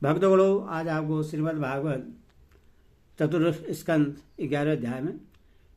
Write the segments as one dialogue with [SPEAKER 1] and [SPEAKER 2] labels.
[SPEAKER 1] भक्तगणों, आज आपको श्रीमद् भागवत चतुर्थ स्कंद 11वें अध्याय में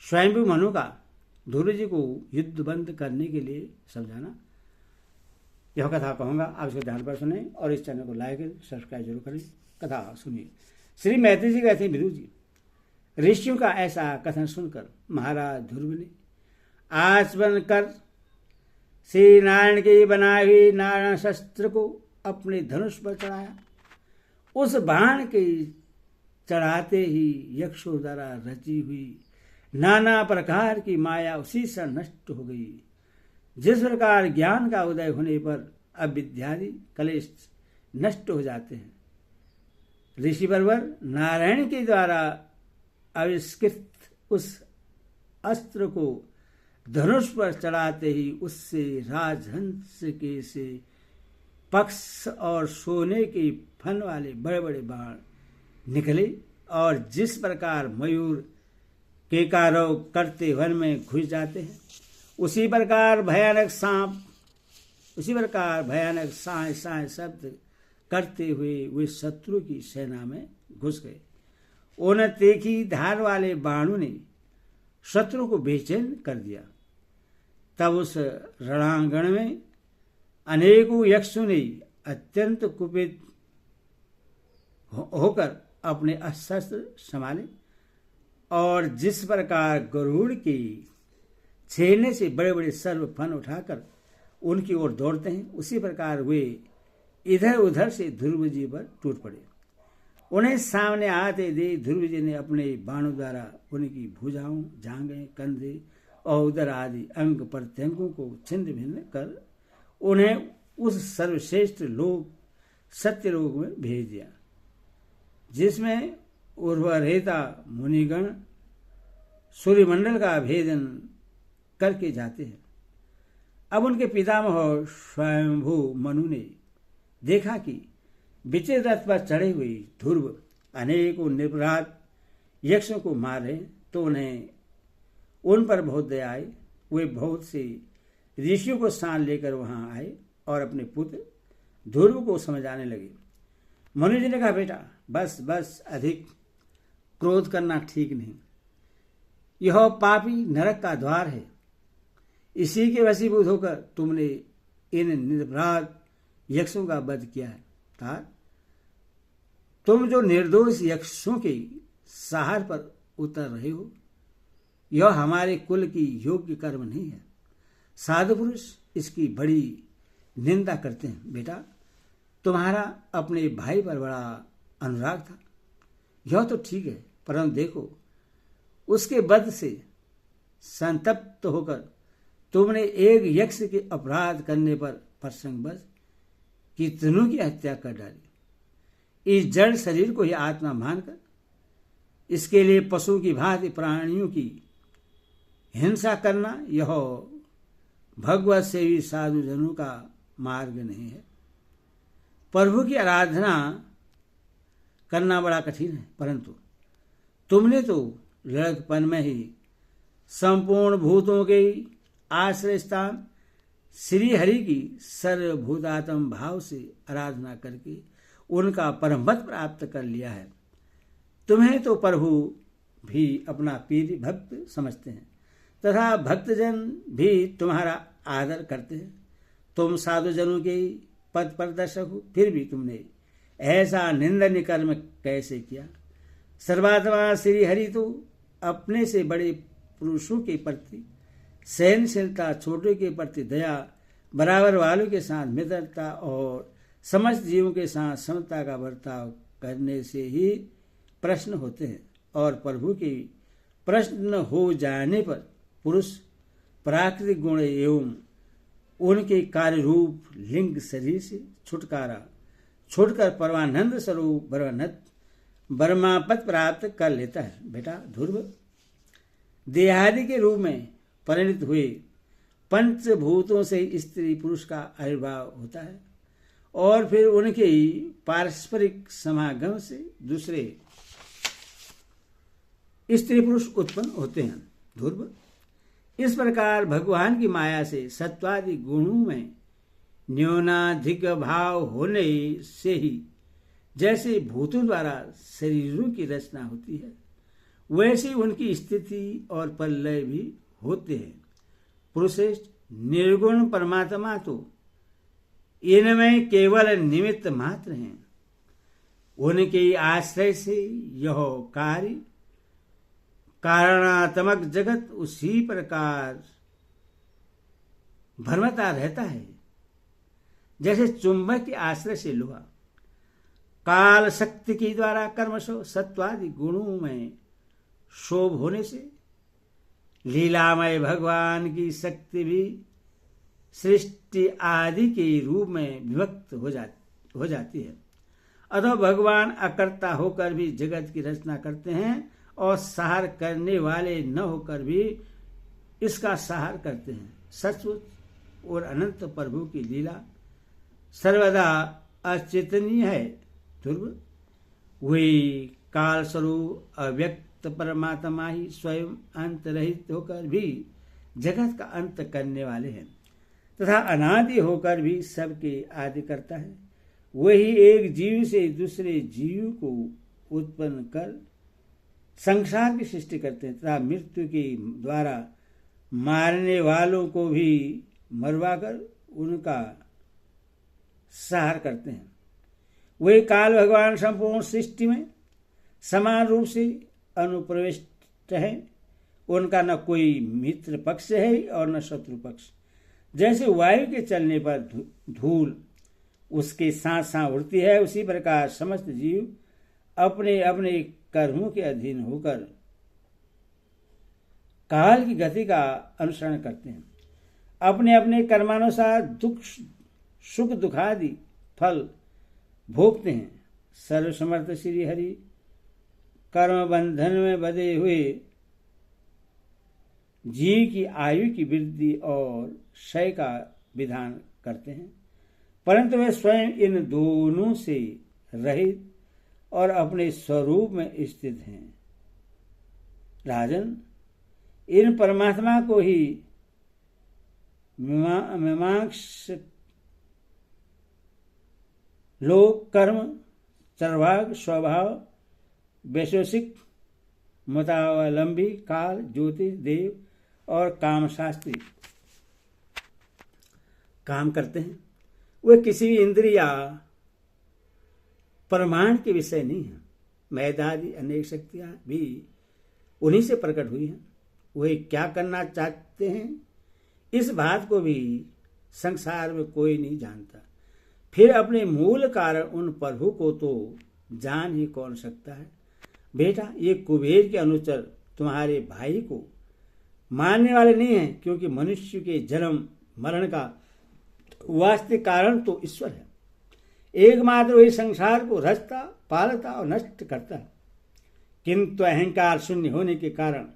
[SPEAKER 1] स्वयंभू मनु का ध्रुव जी को युद्ध बंद करने के लिए समझाना, यह कथा कहूँगा। आप इसको ध्यान पर सुने और इस चैनल को लाइक सब्सक्राइब जरूर करें। कथा सुनिए। श्री मैत्री जी कहते हैं, विदुर जी, ऋषियों का ऐसा कथन सुनकर महाराज ध्रुव ने आचमन कर श्री नारायण की बनाई हुई नारायण शस्त्र को अपने धनुष पर चढ़ाया। उस बाण के चढ़ाते ही यक्षों द्वारा रची हुई नाना प्रकार की माया उसी से नष्ट हो गई। जिस प्रकार ज्ञान का उदय होने पर अविद्यादि कलेश नष्ट हो जाते हैं, ऋषि बर्बर नारायण के द्वारा आविष्कृत उस अस्त्र को धनुष पर चढ़ाते ही उससे राजहंस के से पक्ष और सोने के फन वाले बड़े बड़े बाण निकले, और जिस प्रकार मयूर के कारों करते वन में घुस जाते हैं, उसी प्रकार भयानक साय साय शब्द करते हुए वे शत्रु की सेना में घुस गए। उन तीखी धार वाले बाणों ने शत्रु को बेचैन कर दिया। तब उस रणांगण में अनेकों यक्षों ने अत्यंत कुपित होकर अपने अस्त्र संभाले, और जिस प्रकार गरुड़ के छेड़ने से बड़े बड़े सर्व फन उठाकर उनकी ओर दौड़ते हैं, उसी प्रकार वे इधर उधर से ध्रुव जी पर टूट पड़े। उन्हें सामने आते देख ध्रुव जी ने अपने बाणों द्वारा उनकी भुजाओं, जांघें, कंधे और उदर आदि अंग प्रत्यंगों को छिन्न भिन्न कर उन्हें उस सर्वश्रेष्ठ लोक सत्य लोक में भेज दिया, जिसमें उर्वरेता मुनिगण सूर्यमंडल का भेदन करके जाते हैं। अब उनके पितामह स्वयंभू मनु ने देखा कि विचित्र रथ पर चढ़े हुए ध्रुव अनेकों निरपराध यक्षों को मार रहे, तो उन्हें उन पर बहुत दया आई। वे बहुत से ऋषियों को साथ लेकर वहां आए और अपने पुत्र ध्रुव को समझाने लगे। मनु जी ने कहा, बेटा बस बस, अधिक क्रोध करना ठीक नहीं। यह पापी नरक का द्वार है। इसी के वशीभूत होकर तुमने इन निरपराध यक्षों का वध किया है। तात, तुम जो निर्दोष यक्षों के सहार पर उतर रहे हो, यह हमारे कुल की योग्य कर्म नहीं है। साधु पुरुष इसकी बड़ी निंदा करते हैं। बेटा, तुम्हारा अपने भाई पर बड़ा अनुराग था, यह तो ठीक है, परंतु देखो, उसके वध से संतप्त होकर तुमने एक यक्ष के अपराध करने पर प्रसंगवश कितनों की हत्या कर डाली। इस जड़ शरीर को ही आत्मा मानकर इसके लिए पशु की भांति प्राणियों की हिंसा करना, यह भगवत सेवी साधु जनों का मार्ग नहीं है। प्रभु की आराधना करना बड़ा कठिन है, परंतु तुमने तो लड़कपन में ही संपूर्ण भूतों के आश्रय स्थान श्री हरि की सर्वभूतात्म भाव से आराधना करके उनका परमपद प्राप्त कर लिया है। तुम्हें तो प्रभु भी अपना प्रिय भक्त समझते हैं तथा भक्तजन भी तुम्हारा आदर करते हैं। तुम साधुजनों के पद प्रदर्शक हो, फिर भी तुमने ऐसा निंदनीय कर्म कैसे किया। सर्वात्मा श्री हरि तो अपने से बड़े पुरुषों के प्रति सहनशीलता, छोटे के प्रति दया, बराबर वालों के साथ मित्रता और समस्त जीवों के साथ समता का बर्ताव करने से ही प्रश्न होते हैं, और प्रभु के प्रश्न हो जाने पर पुरुष प्राकृतिक गुण एवं उनके कार्य रूप लिंग शरीर से छुटकारा छोड़कर परमानंद स्वरूप ब्रह्मापद प्राप्त कर लेता है। बेटा ध्रुव, देहादि के रूप में परिणत हुए पंचभूतों से स्त्री पुरुष का आविर्भाव होता है, और फिर उनके पारस्परिक समागम से दूसरे स्त्री पुरुष उत्पन्न होते हैं। ध्रुव, इस प्रकार भगवान की माया से सत्वादि गुणों में न्यूनाधिक भाव होने से ही जैसे भूतों द्वारा शरीरों की रचना होती है, वैसी उनकी स्थिति और प्रलय भी होते हैं। पुरुषेष्ठ, निर्गुण परमात्मा तो इनमें केवल निमित्त मात्र हैं। उनके आश्रय से यह कार्य कारणात्मक जगत उसी प्रकार भ्रमता रहता है जैसे चुंबक के आश्रय से लोहा काल शक्ति के द्वारा कर्मशो सत्वादि गुणों में शोभ होने से लीलामय भगवान की शक्ति भी सृष्टि आदि के रूप में विभक्त हो जाती है। अतः भगवान अकर्ता होकर भी जगत की रचना करते हैं और सहार करने वाले न होकर भी इसका सहार करते हैं। सचमुच और अनंत प्रभु की लीला सर्वदा अचेतनीय है। ध्रुव, वही काल स्वरूप अव्यक्त परमात्मा ही स्वयं अंत रहित होकर भी जगत का अंत करने वाले हैं तथा अनादि होकर भी सबके आदि करता है। वही एक जीव से दूसरे जीव को उत्पन्न कर संसार की सृष्टि करते हैं तथा मृत्यु के द्वारा मारने वालों को भी मरवाकर उनका सहार करते हैं। वही काल भगवान संपूर्ण सृष्टि में समान रूप से अनुप्रविष्ट है। उनका न कोई मित्र पक्ष है और न शत्रु पक्ष। जैसे वायु के चलने पर धूल उसके साथ साथ उड़ती है, उसी प्रकार समस्त जीव अपने अपने कर्मों के अधीन होकर काल की गति का अनुसरण करते हैं। अपने अपने कर्मानुसार दुख सुख दुखादि फल भोगते हैं। सर्वसमर्थ श्री हरि कर्म बंधन में बंधे हुए जीव की आयु की वृद्धि और क्षय का विधान करते हैं, परंतु वे स्वयं इन दोनों से रहित और अपने स्वरूप में स्थित हैं। राजन, इन परमात्मा को ही मीमांस लोक कर्म चरवाग स्वभाव वैशेषिक मतावलंबी काल ज्योतिष देव और कामशास्त्री काम करते हैं। वे किसी भी इंद्रिया प्रमाण के विषय नहीं है। मैदादी अनेक शक्तियां भी उन्हीं से प्रकट हुई हैं। वे क्या करना चाहते हैं इस बात को भी संसार में कोई नहीं जानता। फिर अपने मूल कारण उन प्रभु को तो जान ही कौन सकता है। बेटा, ये कुबेर के अनुचर तुम्हारे भाई को मानने वाले नहीं हैं, क्योंकि मनुष्य के जन्म मरण का वास्तविक कारण तो ईश्वर है। एकमात्र वही संसार को रचता पालता और नष्ट करता है, किंतु अहंकार शून्य होने के कारण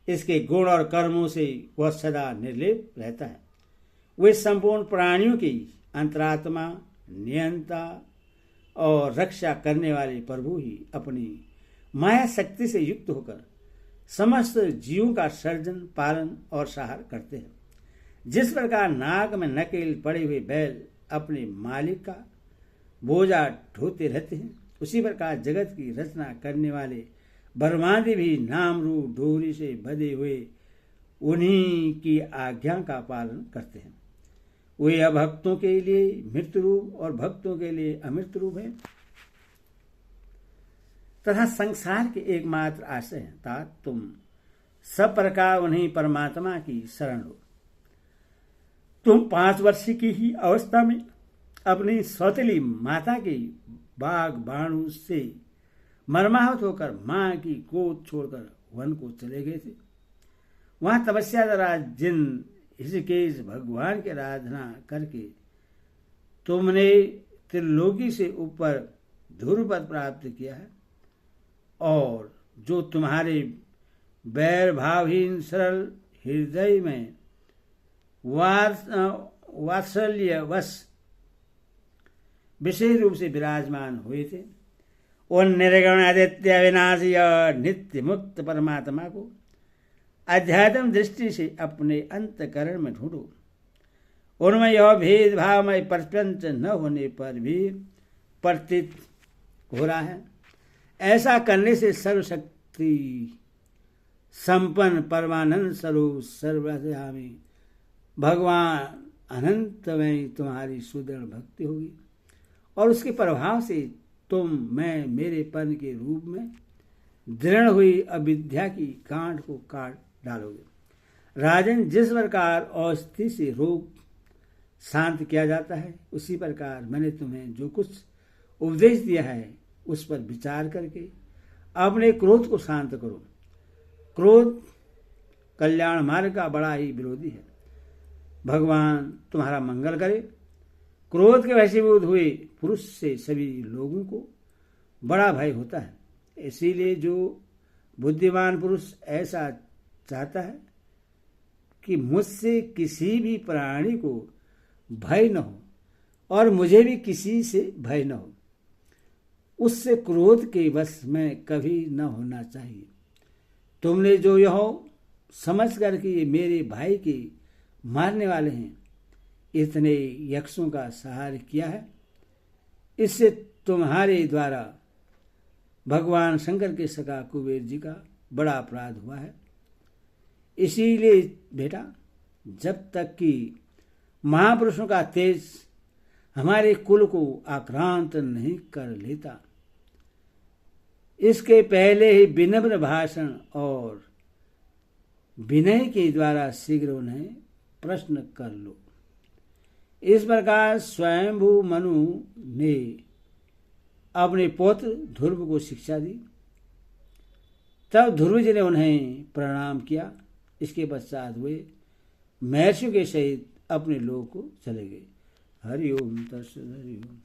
[SPEAKER 1] इसके गुण और कर्मों से वह सदा निर्लेप रहता है। वे संपूर्ण प्राणियों की अंतरात्मा नियंता और रक्षा करने वाले प्रभु ही अपनी माया शक्ति से युक्त होकर समस्त जीवों का सर्जन पालन और सहार करते हैं। जिस प्रकार नाक में नकेल पड़े हुए बैल अपने मालिक का बोझा ढोते रहते हैं, उसी प्रकार जगत की रचना करने वाले ब्रह्मादि भी नाम रूप डोरी से बंधे हुए उन्हीं की आज्ञा का पालन करते हैं। वे अभक्तों के लिए मृत्यु रूप और भक्तों के लिए अमृत रूप है तथा संसार के एकमात्र आश्रय हैं। तात तुम सब प्रकार उन्हीं परमात्मा की शरण हो। तुम 5 वर्ष की ही अवस्था में अपनी सौतेली माता के बाग बाणु से मर्माहत होकर मां की गोद छोड़कर वन को चले गए थे। वहां तपस्या द्वारा जिन ऋषिकेश भगवान की आराधना करके तुमने त्रिलोकी से ऊपर ध्रुव पद प्राप्त किया है और जो तुम्हारे बैर भावहीन सरल हृदय में वात्सल्य वश विशेष रूप से विराजमान हुए थे, उन निर्गुण आदित्य अविनाशी और नित्य मुक्त परमात्मा को अध्यात्म दृष्टि से अपने अंतकरण में ढूंढो। उनमें यह भेदभावमय प्रपंच न होने पर भी प्रतीत हो रहा है। ऐसा करने से सर्वशक्ति संपन्न परमानंद स्वरूप सर्वव्यापी भगवान अनंत में तुम्हारी सुदृढ़ भक्ति होगी और उसके प्रभाव से तुम मैं मेरेपन के रूप में दृढ़ हुई अविद्या की गांठ को काट डालोगे। राजन, जिस प्रकार औषधि से रोग शांत किया जाता है उसी प्रकार मैंने तुम्हें जो कुछ उपदेश दिया है उस पर विचार करके अपने क्रोध को शांत करो। क्रोध कल्याण मार्ग का बड़ा ही विरोधी है। भगवान तुम्हारा मंगल करे। क्रोध के वशीभूत हुए पुरुष से सभी लोगों को बड़ा भय होता है। इसीलिए जो बुद्धिमान पुरुष ऐसा चाहता है कि मुझसे किसी भी प्राणी को भय न हो और मुझे भी किसी से भय न हो, उससे क्रोध के वश में कभी न होना चाहिए। तुमने जो यह समझ कर कि ये मेरे भाई के मारने वाले हैं, इतने यक्षों का सहार किया है, इससे तुम्हारे द्वारा भगवान शंकर के सखा कुबेर जी का बड़ा अपराध हुआ है। इसीलिए बेटा, जब तक कि महापुरुषों का तेज हमारे कुल को आक्रांत नहीं कर लेता, इसके पहले ही विनम्र भाषण और विनय के द्वारा शीघ्र उन्हें प्रश्न कर लो। इस प्रकार स्वयंभू मनु ने अपने पौत्र ध्रुव को शिक्षा दी। तब ध्रुव जी ने उन्हें प्रणाम किया। इसके पश्चात वे महर्षियों के सहित अपने लोक को चले गए। हरि ओम तत्सत। हरि ओम।